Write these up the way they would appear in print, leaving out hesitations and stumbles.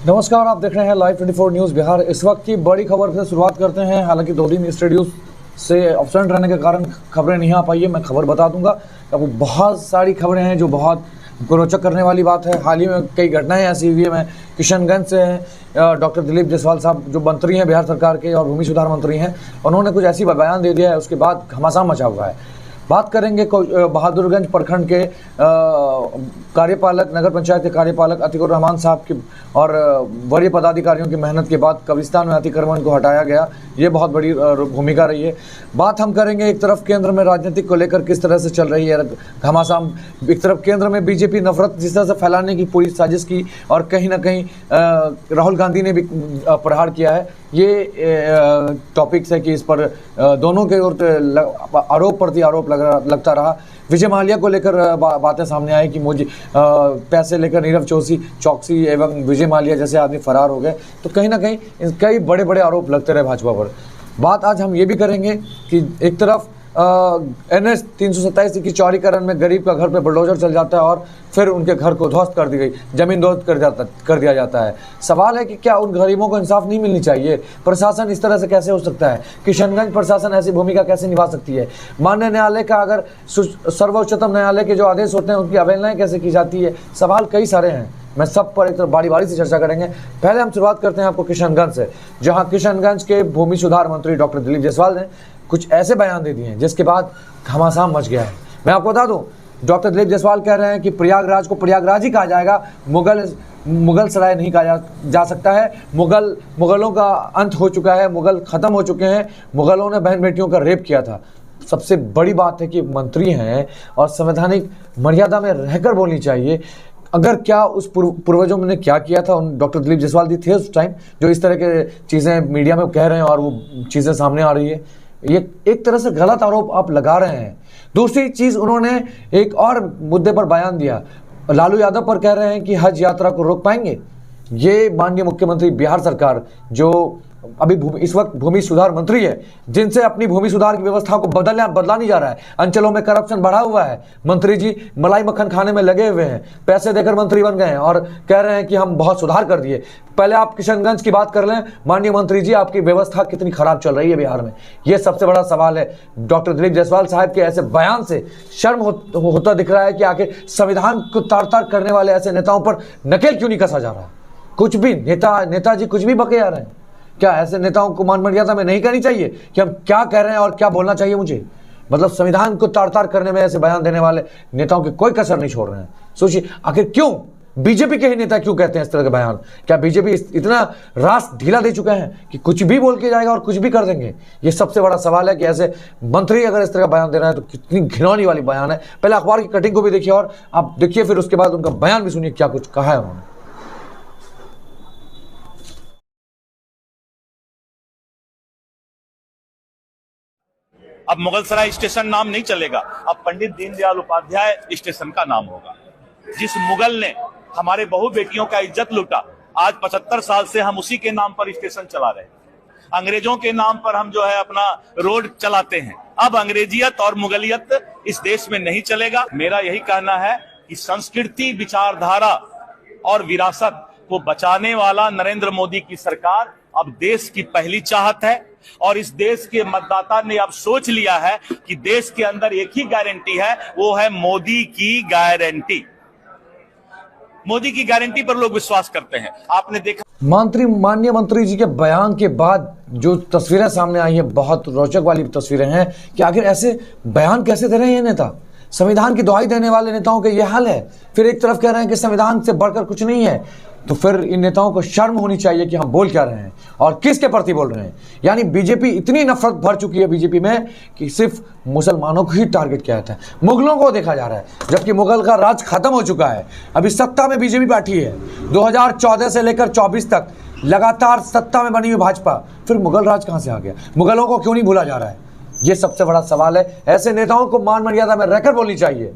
नमस्कार, आप देख रहे हैं लाइव 24 न्यूज़ बिहार। इस वक्त की बड़ी खबर से शुरुआत करते हैं। हालांकि 2 दिन स्टूडियो से एब्सेंट रहने के कारण खबरें नहीं आ पाई है। मैं खबर बता दूंगा। अब बहुत सारी खबरें हैं जो बहुत रोचक करने वाली बात है। हाल ही में कई घटनाएं ऐसी हुई है। मैं किशनगंज से डॉक्टर दिलीप जायसवाल साहब जो मंत्री हैं बिहार सरकार के और भूमि सुधार मंत्री हैं, उन्होंने कुछ ऐसी बयान दे दिया है, उसके बाद घमासान मचा हुआ है। बात करेंगे बहादुरगंज प्रखंड के कार्यपालक, नगर पंचायत के कार्यपालक अतीकुर रहमान साहब की और वरीय पदाधिकारियों की मेहनत के बाद कब्रिस्तान में अतिक्रमण को हटाया गया। ये बहुत बड़ी भूमिका रही है। बात हम करेंगे एक तरफ केंद्र में राजनीतिक को लेकर किस तरह से चल रही है घमासान। एक तरफ केंद्र में बीजेपी नफरत जिस तरह से फैलाने की पूरी साजिश की और कहीं ना कहीं राहुल गांधी ने भी प्रहार किया है। ये टॉपिक्स है कि इस पर दोनों के ओर आरोप प्रति आरोप लगता रहा। विजय माल्या को लेकर बातें सामने आई कि मुझे पैसे लेकर नीरव चौकसी एवं विजय माल्या जैसे आदमी फरार हो गए। तो कहीं ना कहीं कई बड़े बड़े आरोप लगते रहे भाजपा पर। बात आज हम ये भी करेंगे कि एक तरफ NH 327 की चौड़ीकरण में गरीब का घर पे बुलडोजर चल जाता है और फिर उनके घर को ध्वस्त कर दी गई, जमीन ध्वस्त कर दिया जाता है। सवाल है कि क्या उन गरीबों को इंसाफ नहीं मिलनी चाहिए? प्रशासन इस तरह से कैसे हो सकता है? किशनगंज प्रशासन ऐसी भूमिका कैसे निभा सकती है? माननीय न्यायालय का अगर सर्वोच्चतम न्यायालय के जो आदेश होते हैं उनकी अवहेलनाएं कैसे की जाती है? सवाल कई सारे हैं। मैं सब पर एक तरफ बारी बारी से चर्चा करेंगे। पहले हम शुरुआत करते हैं आपको किशनगंज से, जहां किशनगंज के भूमि सुधार मंत्री डॉक्टर दिलीप जायसवाल ने कुछ ऐसे बयान दे दिए हैं जिसके बाद घमासान मच गया है। मैं आपको बता दूं, डॉक्टर दिलीप जायसवाल कह रहे हैं कि प्रयागराज को प्रयागराज ही कहा जाएगा, मुगल सराय नहीं कहा जा सकता है। मुगलों का अंत हो चुका है, मुगल खत्म हो चुके हैं। मुगलों ने बहन बेटियों का रेप किया था। सबसे बड़ी बात है कि मंत्री हैं और संवैधानिक मर्यादा में रहकर बोलनी चाहिए। अगर क्या उस पूर्वजों ने क्या किया था, उन डॉक्टर दिलीप जायसवाल जी थे उस टाइम जो इस तरह के चीज़ें मीडिया में कह रहे हैं और वो चीज़ें सामने आ रही है। ये एक तरह से गलत आरोप आप लगा रहे हैं। दूसरी चीज़, उन्होंने एक और मुद्दे पर बयान दिया। लालू यादव पर कह रहे हैं कि हज यात्रा को रोक पाएंगे। ये माननीय मुख्यमंत्री बिहार सरकार जो अभी इस वक्त भूमि सुधार मंत्री है, जिनसे अपनी भूमि सुधार की व्यवस्था को बदला नहीं जा रहा है। अंचलों में करप्शन बढ़ा हुआ है। मंत्री जी मलाई मक्खन खाने में लगे हुए हैं, पैसे देकर मंत्री बन गए हैं और कह रहे हैं कि हम बहुत सुधार कर दिए। पहले आप किशनगंज की बात कर लें। माननीय मंत्री जी, आपकी व्यवस्था कितनी खराब चल रही है बिहार में, यह सबसे बड़ा सवाल है। डॉक्टर दिलीप जायसवाल साहब के ऐसे बयान से शर्म होता दिख रहा है कि आखिर संविधान को तार-तार करने वाले ऐसे नेताओं पर नकेल क्यों नहीं कसा जा रहा? कुछ भी नेताजी कुछ भी बके जा रहे हैं। क्या ऐसे नेताओं को मान मर्यादा में नहीं करनी चाहिए कि हम क्या कह रहे हैं और क्या बोलना चाहिए मुझे? मतलब संविधान को तार-तार करने में ऐसे बयान देने वाले नेताओं की कोई कसर नहीं छोड़ रहे हैं। सोचिए, आखिर क्यों बीजेपी के ही नेता क्यों कहते हैं इस तरह के बयान? क्या बीजेपी इतना रास ढीला दे चुका है कि कुछ भी बोल के जाएगा और कुछ भी कर देंगे? ये सबसे बड़ा सवाल है कि ऐसे मंत्री अगर इस तरह का बयान दे रहा है तो कितनी घिनौनी वाली बयान है। पहले अखबार की कटिंग को भी देखिए और आप देखिए, फिर उसके बाद उनका बयान भी सुनिए क्या कुछ कहा है उन्होंने। अब मुगलसराय स्टेशन नाम नहीं चलेगा, अब पंडित दीनदयाल उपाध्याय स्टेशन का नाम होगा। जिस मुगल ने हमारे बहु बेटियों का इज्जत लूटा, आज 75 साल से हम उसी के नाम पर स्टेशन चला रहे हैं। अंग्रेजों के नाम पर हम जो है अपना रोड चलाते हैं। अब अंग्रेजियत और मुगलियत इस देश में नहीं चलेगा। मेरा यही कहना है कि संस्कृति, विचारधारा और विरासत को बचाने वाला नरेंद्र मोदी की सरकार अब देश की पहली चाहत है और इस देश के मतदाता ने अब सोच लिया है कि देश के अंदर एक ही गारंटी है, वो है मोदी की गारंटी। मोदी की गारंटी पर लोग विश्वास करते हैं। आपने देखा माननीय मंत्री जी के बयान के बाद जो तस्वीरें सामने आई हैं, बहुत रोचक वाली तस्वीरें हैं कि आखिर ऐसे बयान कैसे दे रहे हैं ये नेता? संविधान की दुहाई देने वाले नेताओं के ये हाल है। फिर एक तरफ कह रहे हैं कि संविधान से बढ़कर कुछ नहीं है। तो फिर इन नेताओं को शर्म होनी चाहिए कि हम बोल क्या रहे हैं और किसके प्रति बोल रहे हैं। यानी बीजेपी इतनी नफरत भर चुकी है बीजेपी में कि सिर्फ मुसलमानों को ही टारगेट किया जाता है, मुगलों को देखा जा रहा है, जबकि मुगल का राज खत्म हो चुका है। अभी सत्ता में बीजेपी बैठी है। 2014 से लेकर 24 तक लगातार सत्ता में बनी हुई भाजपा, फिर मुगल राज कहां से आ गया? मुगलों को क्यों नहीं भूला जा रहा है? ये सबसे बड़ा सवाल है। ऐसे नेताओं को मान मर्यादा में रहकर बोलनी चाहिए।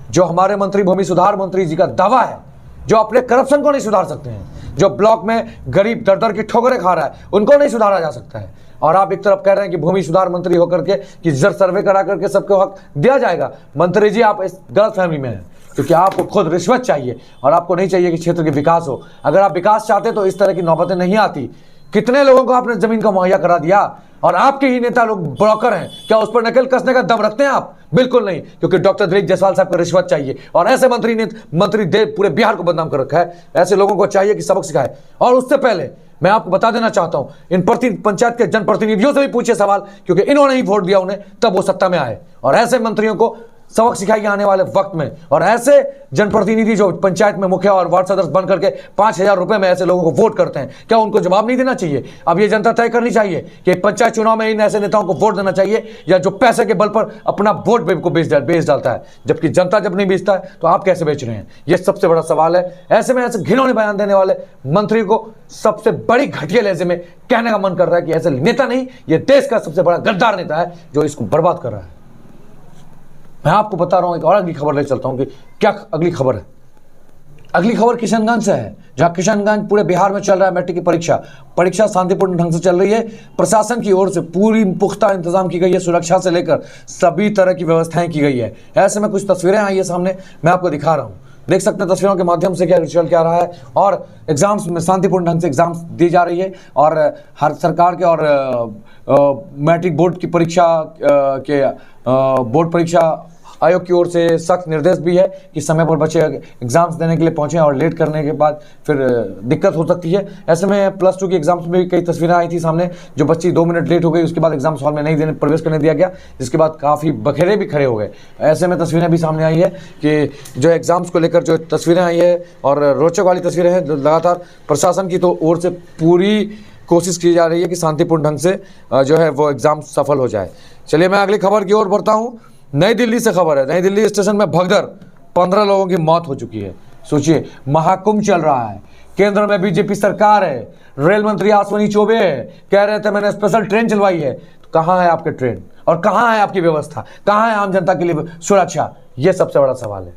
जो हमारे मंत्री, भूमि सुधार मंत्री जी का दावा है, जो अपने करप्शन को नहीं सुधार सकते हैं, जो ब्लॉक में गरीब दर दर की ठोकरें खा रहा है, उनको नहीं सुधारा जा सकता है। और आप एक तरफ कह रहे हैं कि भूमि सुधार मंत्री होकर के कि जर सर्वे करा करके सबको हक दिया जाएगा। मंत्री जी, आप इस गलत फहमी में हैं। क्योंकि आपको खुद रिश्वत चाहिए और आपको नहीं चाहिए कि क्षेत्र के विकास हो। अगर आप विकास चाहते तो इस तरह की नौबतें नहीं आती। कितने लोगों को आपने जमीन का मुहैया करा दिया और आपके ही नेता लोग ब्रोकर हैं। क्या उस पर नकल कसने का दम रखते हैं आप? बिल्कुल नहीं, क्योंकि डॉक्टर दिलीप जायसवाल साहब को रिश्वत चाहिए और ऐसे मंत्री दे पूरे बिहार को बदनाम कर रखा है। ऐसे लोगों को चाहिए कि सबक सिखाए। और उससे पहले मैं आपको बता देना चाहता हूं, इन पंचायत के जनप्रतिनिधियों से भी पूछिए सवाल, क्योंकि इन्होंने ही वोट दिया उन्हें, तब वो सत्ता में आए। और ऐसे मंत्रियों को सबक सिखाइए आने वाले वक्त में। और ऐसे जनप्रतिनिधि जो पंचायत में मुखिया और वार्ड सदस्य बन करके 5,000 रुपए में ऐसे लोगों को वोट करते हैं, क्या उनको जवाब नहीं देना चाहिए? अब ये जनता तय करनी चाहिए कि पंचायत चुनाव में इन ऐसे नेताओं को वोट देना चाहिए या जो पैसे के बल पर अपना वोट को बेच डालता है। जबकि जनता जब नहीं बेचता है तो आप कैसे बेच रहे हैं? यह सबसे बड़ा सवाल है। ऐसे में ऐसे घिनौने बयान देने वाले मंत्री को सबसे बड़ी घटिया लहजे में कहने का मन कर रहा है कि ऐसे नेता नहीं, ये देश का सबसे बड़ा गद्दार नेता है जो इसको बर्बाद कर रहा है। मैं आपको बता रहा हूं, एक और अगली खबर ले चलता हूं कि क्या अगली खबर है। अगली खबर किशनगंज से है, जहां किशनगंज पूरे बिहार में चल रहा है मैट्रिक की परीक्षा शांतिपूर्ण ढंग से चल रही है। प्रशासन की ओर से पूरी पुख्ता इंतजाम की गई है, सुरक्षा से लेकर सभी तरह की व्यवस्थाएं की गई है। ऐसे में कुछ तस्वीरें आई है सामने, मैं आपको दिखा रहा हूं। देख सकते हैं तस्वीरों के माध्यम से क्या चल क्या रहा है। और एग्जाम्स में शांतिपूर्ण ढंग से एग्जाम्स दी जा रही है और हर सरकार के और मैट्रिक बोर्ड की परीक्षा के बोर्ड परीक्षा आयोग की ओर से सख्त निर्देश भी है कि समय पर बच्चे एग्जाम्स देने के लिए पहुंचे और लेट करने के बाद फिर दिक्कत हो सकती है। ऐसे में +2 के एग्जाम्स में भी कई तस्वीरें आई थी सामने, जो बच्ची 2 मिनट लेट हो गई, उसके बाद एग्जाम्स हॉल में नहीं प्रवेश करने दिया गया, जिसके बाद काफ़ी बखेरे भी खड़े हो गए। ऐसे में तस्वीरें भी सामने आई है कि जो एग्जाम्स को लेकर जो तस्वीरें आई है और रोचक वाली तस्वीरें हैं, लगातार प्रशासन की तो ओर से पूरी कोशिश की जा रही है कि शांतिपूर्ण ढंग से जो है वो एग्ज़ाम सफल हो जाए। चलिए मैं अगली खबर की ओर बढ़ता हूँ। नई दिल्ली से खबर है। नई दिल्ली स्टेशन में भगदड़, 15 लोगों की मौत हो चुकी है। सोचिए, महाकुंभ चल रहा है, केंद्र में बीजेपी सरकार है, रेल मंत्री अश्विनी चौबे है, कह रहे थे मैंने स्पेशल ट्रेन चलवाई है। तो कहाँ है आपके ट्रेन और कहाँ है आपकी व्यवस्था? कहाँ है आम जनता के लिए सुरक्षा? ये सबसे बड़ा सवाल है।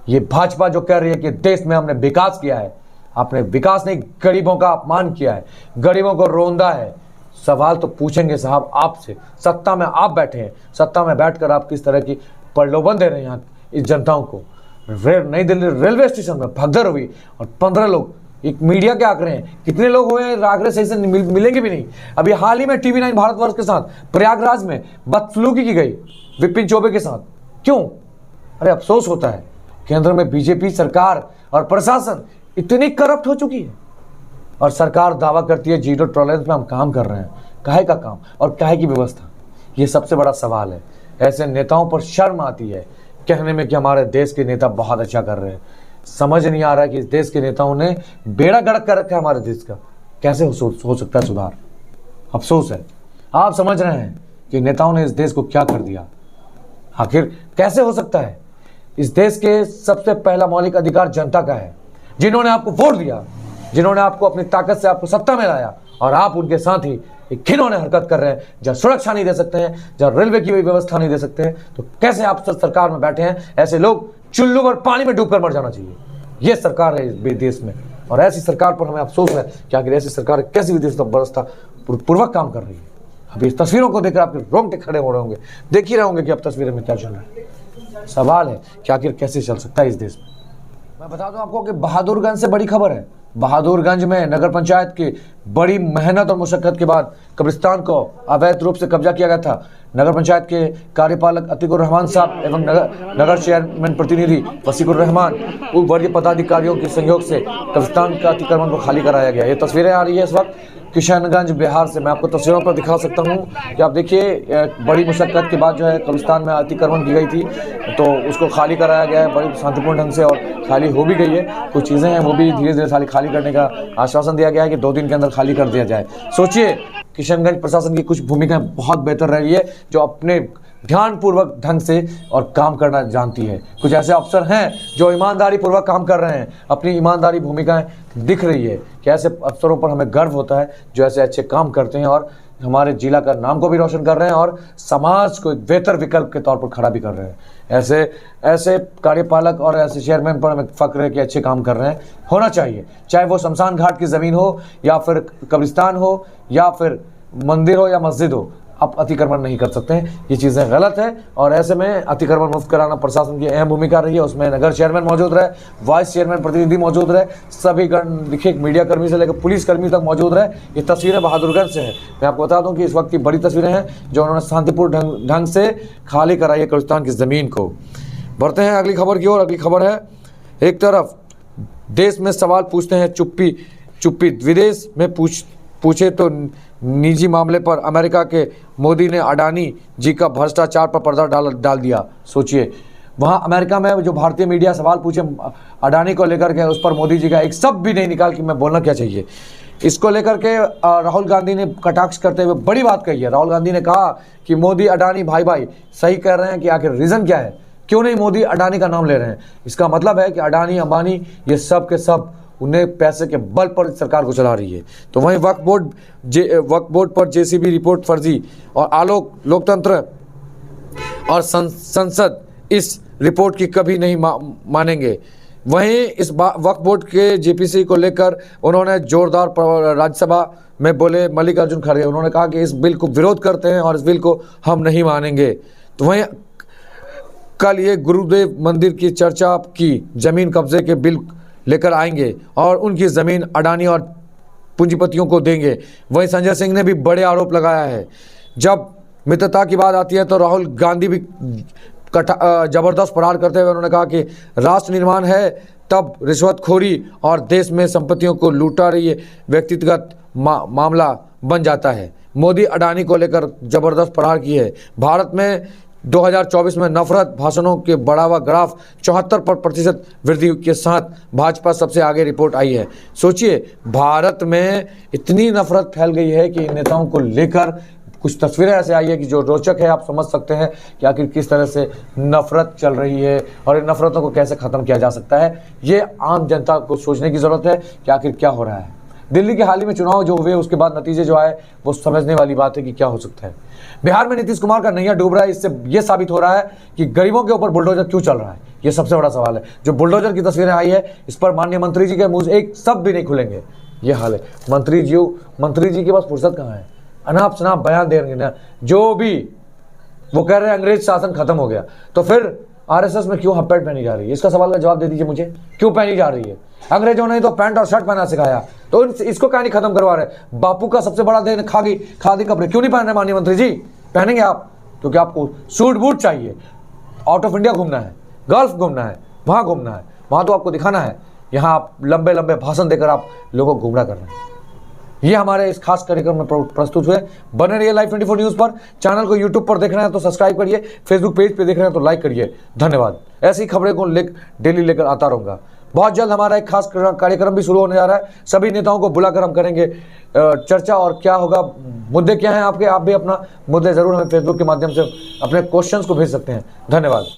ये भाजपा जो कह रही है कि देश में हमने विकास किया है, आपने विकास नहीं, गरीबों का अपमान किया है, गरीबों को रोंदा है। सवाल तो पूछेंगे साहब आपसे, सत्ता में आप बैठे हैं, सत्ता में बैठकर आप किस तरह की प्रलोभन दे रहे हैं यहाँ इस जनताओं को। नई दिल्ली रेलवे स्टेशन में भगदड़ हुई और 15 लोग, एक मीडिया के आंकड़े हैं, कितने लोग हुए हैं आंकड़े सही से मिलेंगे भी नहीं। अभी हाल ही में TV9 भारतवर्ष के साथ प्रयागराज में बदसलूकी की गई विपिन चौबे के साथ। क्यों? अरे अफसोस होता है, केंद्र में बीजेपी सरकार और प्रशासन इतनी करप्ट हो चुकी है और सरकार दावा करती है 0 टॉलरेंस पे हम काम कर रहे हैं। काहे का काम और काहे की व्यवस्था? ये सबसे बड़ा सवाल है। ऐसे नेताओं पर शर्म आती है कहने में कि हमारे देश के नेता बहुत अच्छा कर रहे हैं। समझ नहीं आ रहा है कि इस देश के नेताओं ने बेड़ा गर्क कर रखा है हमारे देश का। कैसे हो सकता है सुधार? अफसोस है। आप समझ रहे हैं कि नेताओं ने इस देश को क्या कर दिया? आखिर कैसे हो सकता है? इस देश के सबसे पहला मौलिक अधिकार जनता का है, जिन्होंने आपको वोट दिया, जिन्होंने आपको अपनी ताकत से आपको सत्ता में लाया, और आप उनके साथ ही एक घिनौने हरकत कर रहे हैं। जहाँ सुरक्षा नहीं दे सकते हैं, जहाँ रेलवे की व्यवस्था नहीं दे सकते हैं, तो कैसे आप सरकार में बैठे हैं? ऐसे लोग चुल्लू पर पानी में डूबकर मर जाना चाहिए। ये सरकार है इस देश में, और ऐसी सरकार पर हमें अफसोस है कि आखिर ऐसी सरकार कैसी व्यवस्था पूर्वक काम कर रही है। अभी इस तस्वीरों को देखकर आपके रोंगटे खड़े हो रहे होंगे, देख ही रहे होंगे कि अब तस्वीरों में क्या चल रहा है। सवाल है कि आखिर कैसे चल सकता है इस देश में। मैं बता दूं आपको कि बहादुरगंज से बड़ी खबर है। बहादुरगंज में नगर पंचायत की बड़ी मेहनत और मुशक्कत के बाद कब्रिस्तान को अवैध रूप से कब्जा किया गया था। नगर पंचायत के कार्यपालक अतीकुर रहमान साहब एवं नगर चेयरमैन प्रतिनिधि वसीकुर रहमान वरीय पदाधिकारियों के सहयोग से कब्रिस्तान का अतिक्रमण को खाली कराया गया। ये तस्वीरें आ रही है इस वक्त किशनगंज बिहार से। मैं आपको तस्वीरों पर दिखा सकता हूं कि आप देखिए, बड़ी मुशक्कत के बाद जो है कब्रिस्तान में अतिक्रमण की गई थी, तो उसको खाली कराया गया है बड़ी शांतिपूर्ण ढंग से, और खाली हो भी गई है। कुछ चीज़ें हैं वो भी धीरे धीरे खाली करने का आश्वासन दिया गया है कि 2 दिन के अंदर खाली कर दिया जाए। सोचिए, किशनगंज प्रशासन की कुछ भूमिका बहुत बेहतर रही है, जो अपने ध्यानपूर्वक ढंग से और काम करना जानती है। कुछ ऐसे अफसर हैं जो ईमानदारी पूर्वक काम कर रहे हैं, अपनी ईमानदारी भूमिकाएं दिख रही है कि ऐसे अफसरों पर हमें गर्व होता है जो ऐसे अच्छे काम करते हैं और हमारे जिला का नाम को भी रोशन कर रहे हैं और समाज को एक बेहतर विकल्प के तौर पर खड़ा भी कर रहे हैं। ऐसे कार्यपालक और ऐसे चेयरमैन पर हमें फक्र है कि अच्छे काम कर रहे हैं। होना चाहिए, चाहे वो शमशान घाट की ज़मीन हो या फिर कब्रिस्तान हो या फिर मंदिर हो या मस्जिद हो, आप अतिक्रमण नहीं कर सकते हैं। ये चीज़ें गलत है और ऐसे में अतिक्रमण मुक्त कराना प्रशासन की अहम भूमिका रही है। उसमें नगर चेयरमैन मौजूद रहे, वाइस चेयरमैन प्रतिनिधि मौजूद रहे, सभी गण लिखे मीडिया कर्मी से लेकर पुलिस कर्मी तक मौजूद रहे। ये तस्वीरें बहादुरगंज से हैं। मैं आपको बता दूं कि इस वक्त की बड़ी तस्वीरें हैं जो उन्होंने शांतिपूर्ण ढंग से खाली कराई है कब्रिस्तान की ज़मीन को। बढ़ते हैं अगली खबर की ओर। अगली खबर है, एक तरफ देश में सवाल पूछते हैं चुप्पी, विदेश में पूछे तो निजी मामले पर अमेरिका के मोदी ने अडानी जी का भ्रष्टाचार पर पर्दा डाल दिया। सोचिए, वहाँ अमेरिका में जो भारतीय मीडिया सवाल पूछे अडानी को लेकर के, उस पर मोदी जी का एक शब्द भी नहीं निकाल कि मैं बोलना क्या चाहिए। इसको लेकर के राहुल गांधी ने कटाक्ष करते हुए बड़ी बात कही है। राहुल गांधी ने कहा कि मोदी अडानी भाई सही कह रहे हैं कि आखिर रीज़न क्या है, क्यों नहीं मोदी अडानी का नाम ले रहे हैं। इसका मतलब है कि अडानी अंबानी ये सब के सब उन्हें पैसे के बल पर सरकार को चला रही है। तो वहीं वक्फ बोर्ड पर जेसीबी रिपोर्ट फर्जी और आलोक लोकतंत्र और संसद इस रिपोर्ट की कभी नहीं मानेंगे। वहीं इस वक्फ बोर्ड के जेपीसी को लेकर उन्होंने जोरदार राज्यसभा में बोले मल्लिकार्जुन खड़गे। उन्होंने कहा कि इस बिल को विरोध करते हैं और इस बिल को हम नहीं मानेंगे। तो वहीं कल ये गुरुदेव मंदिर की चर्चा की जमीन कब्जे के बिल लेकर आएंगे और उनकी ज़मीन अडानी और पूंजीपतियों को देंगे। वहीं संजय सिंह ने भी बड़े आरोप लगाया है। जब मित्रता की बात आती है तो राहुल गांधी भी जबरदस्त प्रहार करते हुए उन्होंने कहा कि राष्ट्र निर्माण है तब रिश्वतखोरी और देश में संपत्तियों को लूटा रही व्यक्तिगत मामला बन जाता है। मोदी अडानी को लेकर जबरदस्त प्रहार की है। भारत में 2024 में नफरत भाषणों के बढ़ावा ग्राफ 74% वृद्धि के साथ भाजपा सबसे आगे रिपोर्ट आई है। सोचिए, भारत में इतनी नफरत फैल गई है कि इन नेताओं को लेकर कुछ तस्वीरें ऐसे आई है कि जो रोचक है। आप समझ सकते हैं कि आखिर किस तरह से नफरत चल रही है और इन नफरतों को कैसे ख़त्म किया जा सकता है। ये आम जनता को सोचने की ज़रूरत है कि आखिर क्या हो रहा है। दिल्ली के हाल ही में चुनाव जो हुए उसके बाद नतीजे जो आए वो समझने वाली बात है कि क्या हो सकता है। बिहार में नीतीश कुमार का नैया डूब रहा है। इससे ये साबित हो रहा है कि गरीबों के ऊपर बुलडोजर क्यों चल रहा है। ये सबसे बड़ा सवाल है। जो बुलडोजर की तस्वीरें आई है इस पर माननीय मंत्री जी के मुंह से एक शब्द भी नहीं खुलेंगे। ये हाल है। मंत्री जी के पास फुर्सत कहाँ है, अनाप शनाप बयान दे रहे हैं। जो भी वो कह रहे हैं अंग्रेज शासन खत्म हो गया, तो फिर आरएसएस में क्यों हाफ पैंट पहनी जा रही है। इसका सवाल का जवाब दे दीजिए मुझे, क्यों पहनी जा रही है। अंग्रेजों ने तो पैंट और शर्ट पहना सिखाया, तो इसको क्या नहीं खत्म करवा रहे। बापू का सबसे बड़ा देन खादी कपड़े क्यों नहीं पहन रहे माननीय मंत्री जी। पहनेंगे आप, क्योंकि आपको सूट बूट चाहिए। आउट ऑफ इंडिया घूमना है, गल्फ घूमना है, वहाँ घूमना है, वहाँ तो आपको दिखाना है। यहाँ आप लंबे लंबे भाषण देकर आप लोगों को गुमराह कर रहे हैं। ये हमारे इस खास कार्यक्रम में प्रस्तुत हुए। बने रहिए लाइव 24 न्यूज़ पर। चैनल को यूट्यूब पर देख रहे हैं तो सब्सक्राइब करिए, फेसबुक पेज पे देख रहे हैं तो लाइक करिए। धन्यवाद। ऐसी खबरें को डेली लेकर आता रहूँगा। बहुत जल्द हमारा एक खास कार्यक्रम भी शुरू होने जा रहा है। सभी नेताओं को बुलाकर हम करेंगे चर्चा और क्या होगा, मुद्दे क्या हैं आपके। आप भी अपना मुद्दे ज़रूर हमें फेसबुक के माध्यम से अपने क्वेश्चंस को भेज सकते हैं। धन्यवाद।